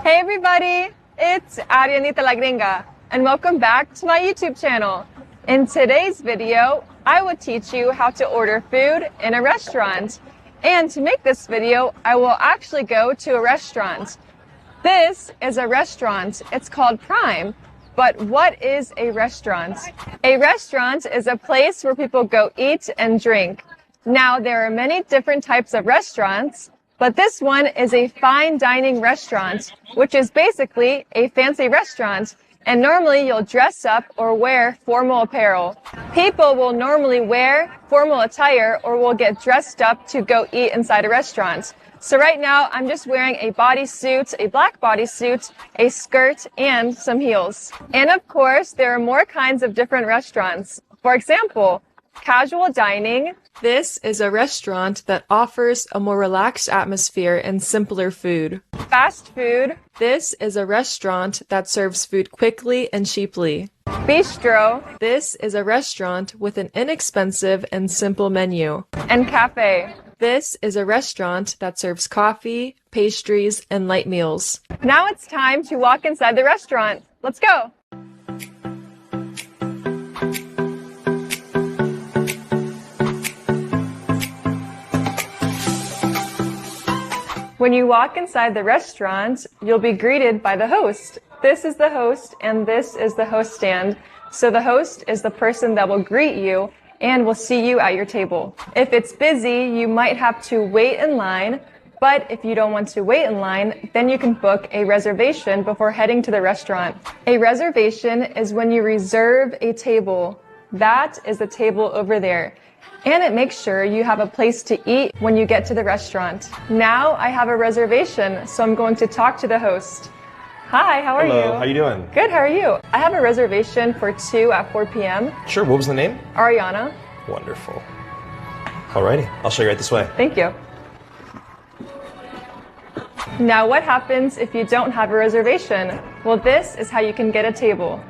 Hey everybody, it's Arianita La Gringa, and welcome back to my YouTube channel. In today's video, I will teach you how to order food in a restaurant. And to make this video, I will actually go to a restaurant. This is a restaurant. It's called Prime. But what is a restaurant? A restaurant is a place where people go eat and drink. Now, there are many different types of restaurants, but this one is a fine dining restaurant, which is basically a fancy restaurant. And normally you'll dress up or wear formal apparel. People will normally wear formal attire or will get dressed up to go eat inside a restaurant. So right now I'm just wearing a bodysuit, a black bodysuit, a skirt, and some heels. And of course, there are more kinds of different restaurants. For example, casual dining. This is a restaurant that offers a more relaxed atmosphere and simpler food. Fast food. This is a restaurant that serves food quickly and cheaply. Bistro. This is a restaurant with an inexpensive and simple menu. And cafe. This is a restaurant that serves coffee, pastries, and light meals. Now it's time to walk inside the restaurant. Let's go! When you walk inside the restaurant, you'll be greeted by the host. This is the host, and this is the host stand. So the host is the person that will greet you and will see you at your table. If it's busy, you might have to wait in line, but if you don't want to wait in line, then you can book a reservation before heading to the restaurant. A reservation is when you reserve a table. That is the table over there. And it makes sure you have a place to eat when you get to the restaurant. Now I have a reservation, so I'm going to talk to the host. Hi, how are you? Hello, how are you doing? Good, how are you? I have a reservation for 2 at 4 p.m. Sure, what was the name? Ariana. Wonderful. Alrighty, I'll show you right this way. Thank you. Now what happens if you don't have a reservation? Well, this is how you can get a table.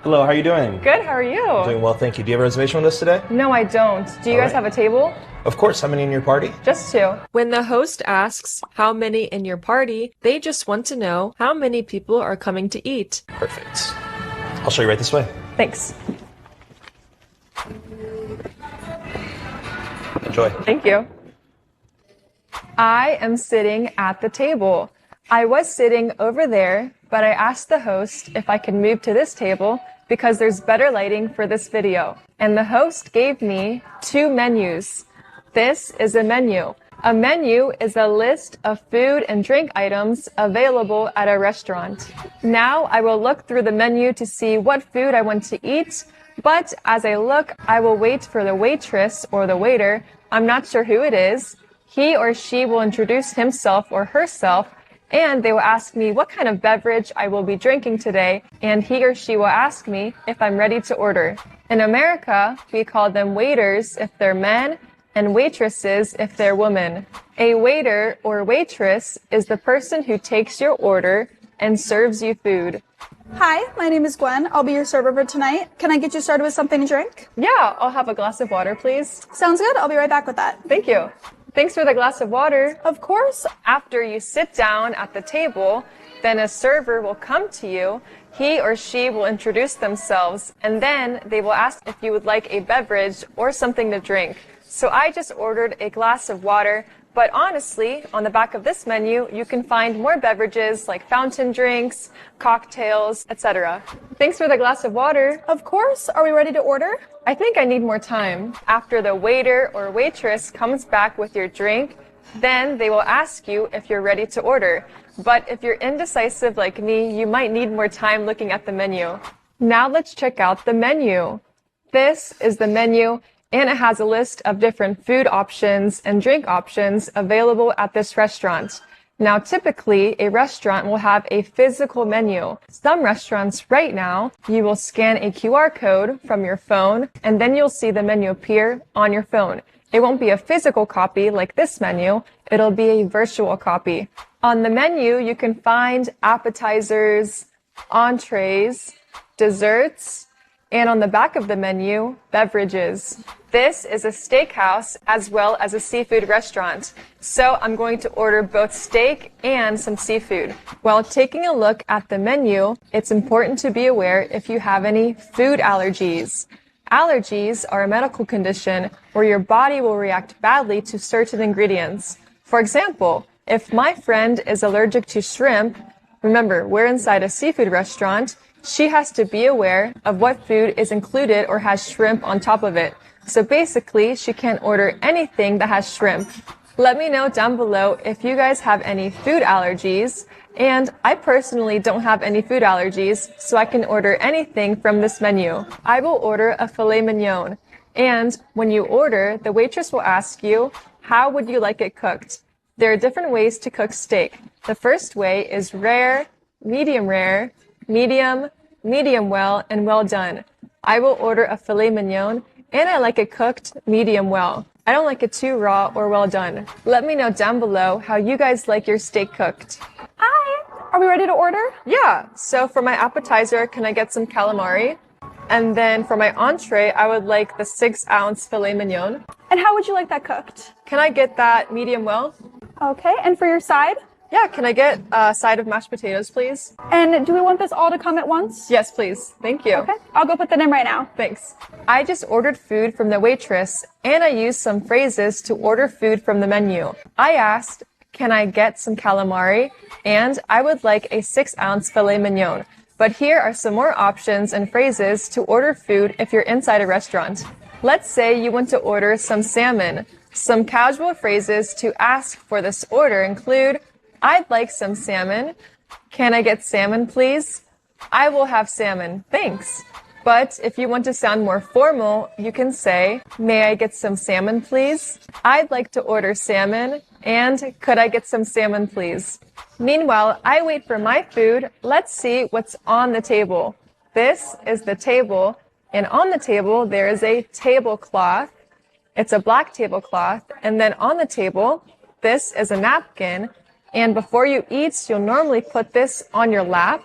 Hello, how are you doing? Good, how are you? Doing well, thank you. Do you have a reservation with us today? No, I don't. Do you guys have a table? Of course. How many in your party? Just 2. When the host asks how many in your party, they just want to know how many people are coming to eat. Perfect. I'll show you right this way. Thanks. Enjoy. Thank you. I am sitting at the table. I was sitting over there, but I asked the host if I could move to this table because there's better lighting for this video. And the host gave me 2 menus. This is a menu. A menu is a list of food and drink items available at a restaurant. Now I will look through the menu to see what food I want to eat, but as I look, I will wait for the waitress or the waiter. I'm not sure who it is. He or she will introduce himself or herself, and they will ask me what kind of beverage I will be drinking today, and he or she will ask me if I'm ready to order. In America, we call them waiters if they're men, and waitresses if they're women. A waiter or waitress is the person who takes your order and serves you food. Hi, my name is Gwen. I'll be your server for tonight. Can I get you started with something to drink? Yeah, I'll have a glass of water, please. Sounds good. I'll be right back with that. Thank you. Thanks for the glass of water. Of course. After you sit down at the table, then a server will come to you. He or she will introduce themselves, and then they will ask if you would like a beverage or something to drink. So I just ordered a glass of water, but honestly, on the back of this menu, you can find more beverages like fountain drinks, cocktails, etc. Thanks for the glass of water. Of course. Are we ready to order? I think I need more time. After the waiter or waitress comes back with your drink, then they will ask you if you're ready to order. But if you're indecisive like me, you might need more time looking at the menu. Now let's check out the menu. This is the menu, and it has a list of different food options and drink options available at this restaurant. Now, typically, a restaurant will have a physical menu. Some restaurants right now, you will scan a QR code from your phone, and then you'll see the menu appear on your phone. It won't be a physical copy like this menu. It'll be a virtual copy. On the menu, you can find appetizers, entrees, desserts, And on the back of the menu, beverages. This is a steakhouse as well as a seafood restaurant, so I'm going to order both steak and some seafood. While taking a look at the menu, it's important to be aware if you have any food allergies. Allergies are a medical condition where your body will react badly to certain ingredients. For example, if my friend is allergic to shrimp, remember, we're inside a seafood restaurant, she has to be aware of what food is included or has shrimp on top of it. So basically, she can't order anything that has shrimp. Let me know down below if you guys have any food allergies. And I personally don't have any food allergies, so I can order anything from this menu. I will order a filet mignon. And when you order, the waitress will ask you, how would you like it cooked? There are different ways to cook steak. The first way is rare, medium, medium well, and well done. I will order a filet mignon, and I like it cooked medium well. I don't like it too raw or well done. Let me know down below how you guys like your steak cooked. Hi, are we ready to order? Yeah, so for my appetizer, can I get some calamari? And then for my entree, I would like the 6-ounce filet mignon. And how would you like that cooked? Can I get that medium well? Okay, and for your side? Yeah, can I get a side of mashed potatoes, please? And do we want this all to come at once? Yes, please. Thank you. Okay, I'll go put that in right now. Thanks. I just ordered food from the waitress, and I used some phrases to order food from the menu. I asked, can I get some calamari? And I would like a 6-ounce filet mignon. But here are some more options and phrases to order food if you're inside a restaurant. Let's say you want to order some salmon. Some casual phrases to ask for this order include, I'd like some salmon. Can I get salmon, please? I will have salmon, thanks. But if you want to sound more formal, you can say, may I get some salmon, please? I'd like to order salmon, and could I get some salmon, please? Meanwhile, I wait for my food. Let's see what's on the table. This is the table, and on the table, there is a tablecloth. It's a black tablecloth, and then on the table, this is a napkin. And before you eat, you'll normally put this on your lap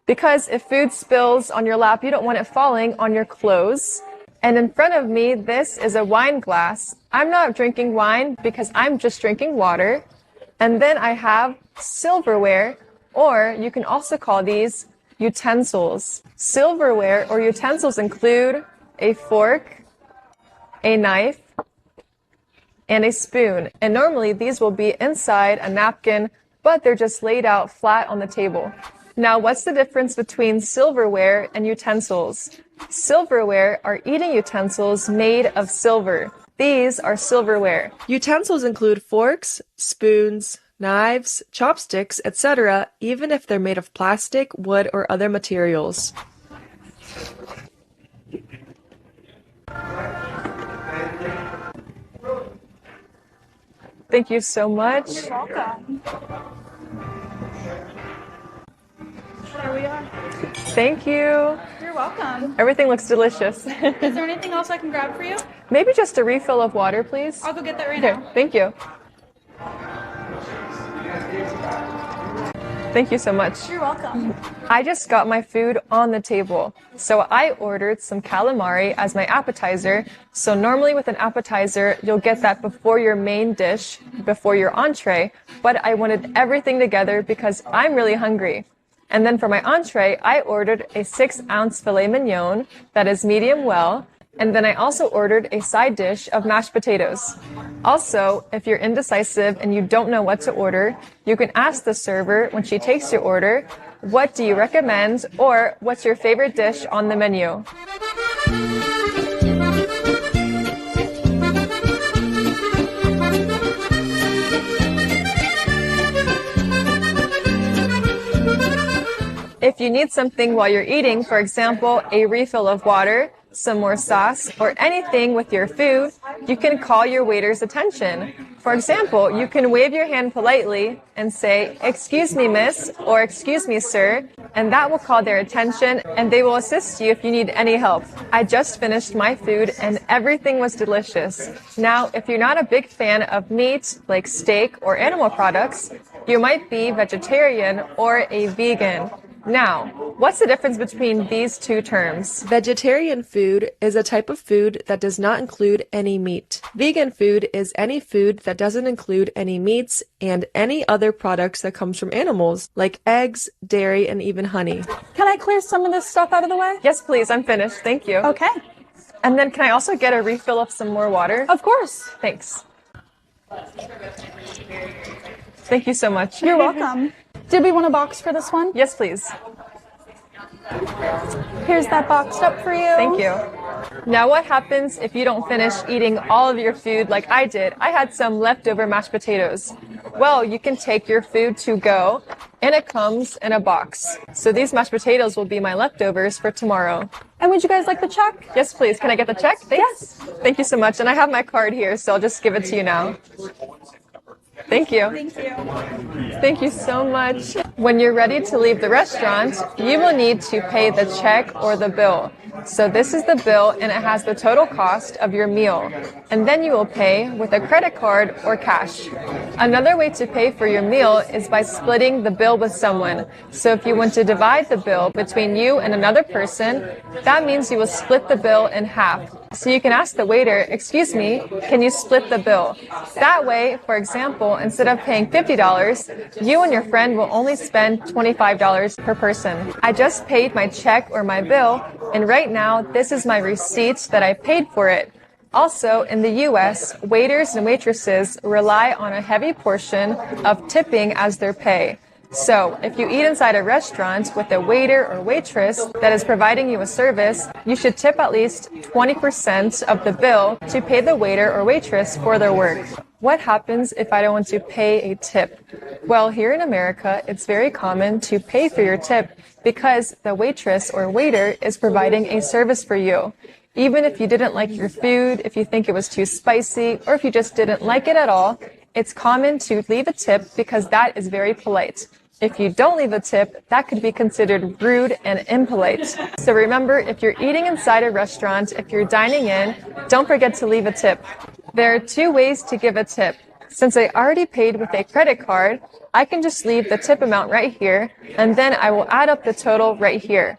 because if food spills on your lap, you don't want it falling on your clothes. And in front of me, this is a wine glass. I'm not drinking wine because I'm just drinking water. And then I have silverware, or you can also call these utensils. Silverware or utensils include a fork, a knife, and a spoon. And normally these will be inside a napkin, but they're just laid out flat on the table. Now, what's the difference between silverware and utensils? Silverware are eating utensils made of silver. These are silverware. Utensils include forks, spoons, knives, chopsticks, etc., even if they're made of plastic, wood, or other materials. Thank you so much. You're welcome. There we are. Thank you. You're welcome. Everything looks delicious. Is there anything else I can grab for you? Maybe just a refill of water, please. I'll go get that right Okay, now. thank you. Thank you so much. You're welcome. I just got my food on the table. So I ordered some calamari as my appetizer. So normally with an appetizer, you'll get that before your main dish, before your entree. But I wanted everything together because I'm really hungry. And then for my entree, I ordered a 6-ounce filet mignon that is medium well. And then I also ordered a side dish of mashed potatoes. Also, if you're indecisive and you don't know what to order, you can ask the server when she takes your order, what do you recommend, or what's your favorite dish on the menu? If you need something while you're eating, for example, a refill of water, some more sauce, or anything with your food, you can call your waiter's attention. For example, you can wave your hand politely and say, "Excuse me, miss," or "Excuse me, sir," and that will call their attention and they will assist you if you need any help. I just finished my food and everything was delicious. Now, if you're not a big fan of meat, like steak or animal products, you might be vegetarian or a vegan. Now, What's the difference between these two terms? Vegetarian food is a type of food that does not include any meat. Vegan food is any food that doesn't include any meats and any other products that comes from animals, like eggs, dairy, and even honey. Can I clear some of this stuff out of the way? Yes, please. I'm finished. Thank you. Okay. And then can I also get a refill of some more water? Of course. Thanks. Thank you so much. You're welcome. Did we want a box for this one? Yes, please. Here's that boxed up for you. Thank you. Now, what happens if you don't finish eating all of your food like I did? I had some leftover mashed potatoes. Well, you can take your food to go, and it comes in a box. So these mashed potatoes will be my leftovers for tomorrow. And would you guys like the check? Yes, please. Can I get the check? Thanks. Yes. Thank you so much. And I have my card here, so I'll just give it to you now. Thank you. Thank you. Thank you so much. When you're ready to leave the restaurant, you will need to pay the check or the bill. So this is the bill, and it has the total cost of your meal. And then you will pay with a credit card or cash. Another way to pay for your meal is by splitting the bill with someone. So if you want to divide the bill between you and another person, that means you will split the bill in half. So you can ask the waiter, "Excuse me, can you split the bill?" That way, for example, instead of paying $50, you and your friend will only spend $25 per person. I just paid my check or my bill, and right now, this is my receipt that I paid for it. Also, in the U.S., waiters and waitresses rely on a heavy portion of tipping as their pay. So, if you eat inside a restaurant with a waiter or waitress that is providing you a service, you should tip at least 20% of the bill to pay the waiter or waitress for their work. What happens if I don't want to pay a tip? Well, here in America, it's very common to pay for your tip because the waitress or waiter is providing a service for you. Even if you didn't like your food, if you think it was too spicy, or if you just didn't like it at all, it's common to leave a tip because that is very polite. If you don't leave a tip, that could be considered rude and impolite. So remember, if you're eating inside a restaurant, if you're dining in, don't forget to leave a tip. There are two ways to give a tip. Since I already paid with a credit card, I can just leave the tip amount right here, and then I will add up the total right here.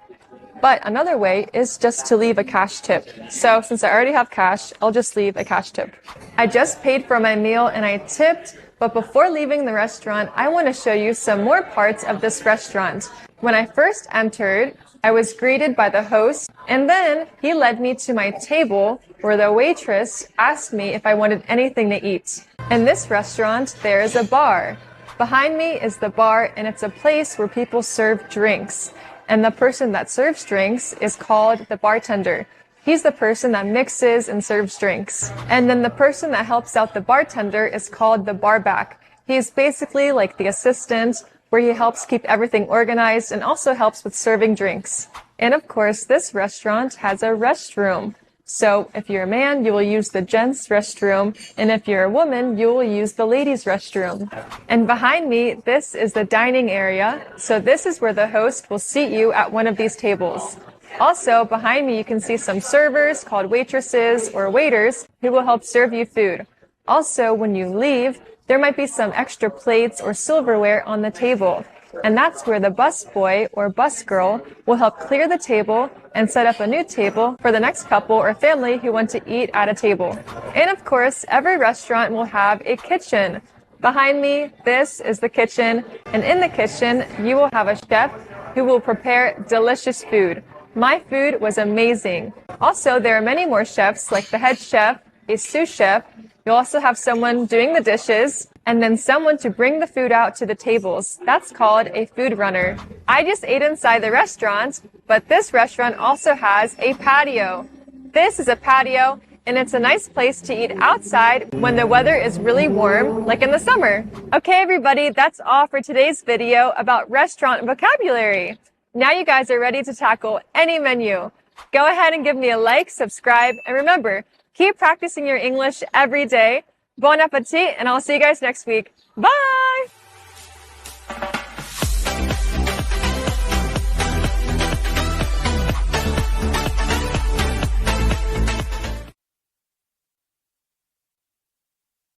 But another way is just to leave a cash tip. So since I already have cash, I'll just leave a cash tip. I just paid for my meal and I tipped, but before leaving the restaurant, I want to show you some more parts of this restaurant. When I first entered, I was greeted by the host, and then he led me to my table where the waitress asked me if I wanted anything to eat. In this restaurant, there is a bar. Behind me is the bar, and it's a place where people serve drinks. And the person that serves drinks is called the bartender. He's the person that mixes and serves drinks. And then the person that helps out the bartender is called the barback. He's basically like the assistant, where he helps keep everything organized and also helps with serving drinks. And of course, this restaurant has a restroom. So if you're a man, you will use the gents' restroom, and if you're a woman, you will use the ladies' restroom. And behind me, this is the dining area. So this is where the host will seat you at one of these tables. Also, behind me, you can see some servers called waitresses or waiters who will help serve you food. Also, when you leave, there might be some extra plates or silverware on the table. And that's where the busboy or busgirl will help clear the table and set up a new table for the next couple or family who want to eat at a table. And of course, every restaurant will have a kitchen. Behind me, this is the kitchen. And in the kitchen, you will have a chef who will prepare delicious food. My food was amazing. Also, there are many more chefs like the head chef, a sous chef. You'll also have someone doing the dishes, and then someone to bring the food out to the tables. That's called a food runner. I just ate inside the restaurant, but this restaurant also has a patio. This is a patio, and it's a nice place to eat outside when the weather is really warm, like in the summer. Okay, everybody, that's all for today's video about restaurant vocabulary. Now you guys are ready to tackle any menu. Go ahead and give me a like, subscribe, and remember, keep practicing your English every day. Bon appetit, and I'll see you guys next week. Bye!